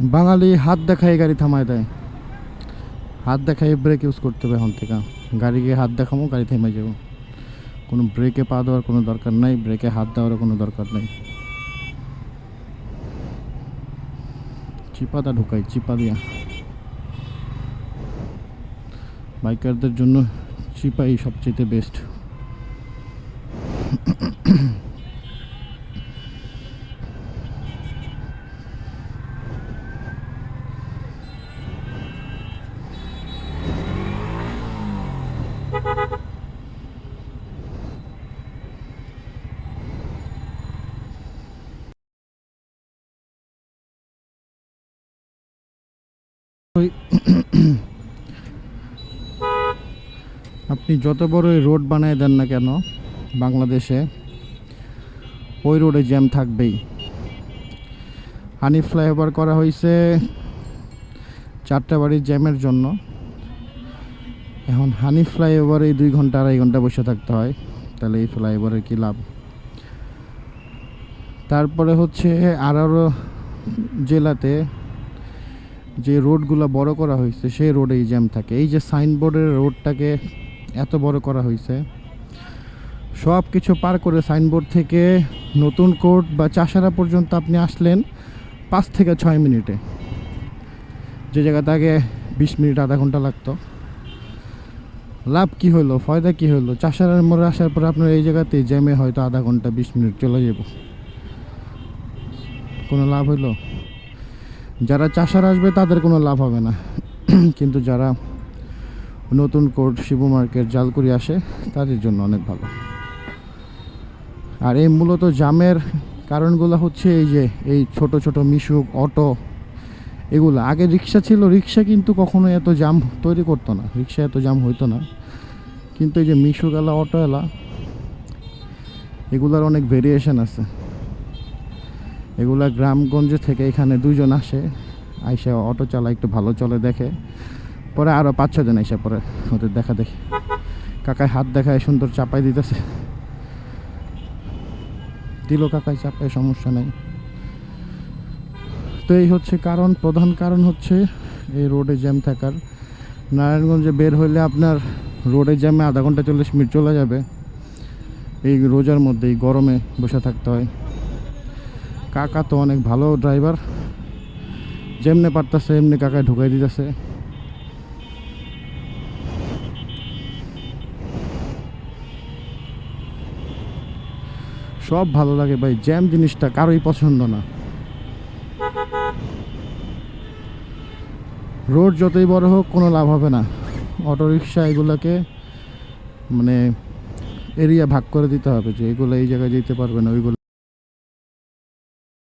বাঙালি হাত দেখায় গাড়ি থামায় দেয়, হাত দেখায় ব্রেক ইউজ করতে হবে এখন থেকে। গাড়িকে হাত দেখাবো, গাড়ি থেমে যাবো। কোনো ব্রেকে পা দেওয়ার কোনো দরকার নাই, ব্রেকে হাত দেওয়ারও কোনো দরকার নেই। চিপাটা ঢুকাই, চিপা দিয়া। বাইকারদের জন্য চিপাই সবচেয়ে বেস্ট। আপনি যত বড়ই রোড বানায় দেন না কেন বাংলাদেশে, ওই রোডে জ্যাম থাকবেই। হানি ফ্লাইওভার করা হয়েছে যাত্রাবাড়ির জ্যামের জন্য। এখন হানি ফ্লাইওভারে 2 ঘন্টা 2.5 ঘন্টা বসে থাকতে হয়, তাহলে এই ফ্লাইওভারের কী লাভ? তারপরে হচ্ছে আরও জেলাতে যে রোডগুলো বড় করা হয়েছে সেই রোডেই জ্যাম থাকে। এই যে সাইনবোর্ডের রোডটাকে এত বড় করা হয়েছে, সব কিছু পার করে সাইনবোর্ড থেকে নতুন কোর্ট বা চাষারা পর্যন্ত আপনি আসলেন 5 থেকে 6 মিনিটে, যে জায়গাতে আগে 20 মিনিট আধা ঘন্টা লাগতো। লাভ কি হলো, ফয়দা কি হলো? চাষারার মোড়ে আসার পর আপনার এই জায়গাতে জ্যামে হয়তো আধা ঘন্টা 20 মিনিট চলে যাব, কোনো লাভ হইলো? যারা চাষার আসবে তাদের কোনো লাভ হবে না, কিন্তু যারা নতুন কোর্ট, শিবু মার্কেট, জালকুড়ি আসে তাদের জন্য অনেক ভালো। আর এই মূলত জামের কারণগুলো হচ্ছে এই যে এই ছোট ছোট মিশুক অটো, এগুলো। আগে রিক্সা ছিল, রিক্সা কিন্তু কখনো এত জাম তৈরি করতো না, রিক্সা এত জাম হইতো না। কিন্তু এই যে মিশুক এলা, অটো এলা, এগুলার অনেক ভেরিয়েশন আছে। এগুলা গ্রামগঞ্জে থেকে এখানে 2 জন আসে, আইসা অটো চালায়, একটু ভালো চলে দেখে, পরে আরও 5-6 জন আইসা পরে ওদের দেখা দেখি কাকায় হাত দেখায় সুন্দর চাপাই দিতেছে, দিল কাকায় চাপায়, সমস্যা নেই। তো এই হচ্ছে কারণ, প্রধান কারণ হচ্ছে এই রোডে জ্যাম থাকার। নারায়ণগঞ্জে বের হইলে আপনার রোডে জ্যামে আধা ঘন্টা 40 মিনিট চলে যাবে। এই রোজার মধ্যে এই গরমে বসে থাকতে হয়। কাকা তো অনেক ভালো ড্রাইভার, যেমনে পারতেছে এমনি কাকায় ঢুকাই দিতেছে। সব ভালো লাগে ভাই, জ্যাম জিনিসটা কারোই পছন্দ না। রোড যতই বড় হোক কোনো লাভ হবে না। অটোরিকশা এগুলোকে মানে এরিয়া ভাগ করে দিতে হবে, যে এগুলো এই জায়গায় যেতে পারবে না, ওইগুলো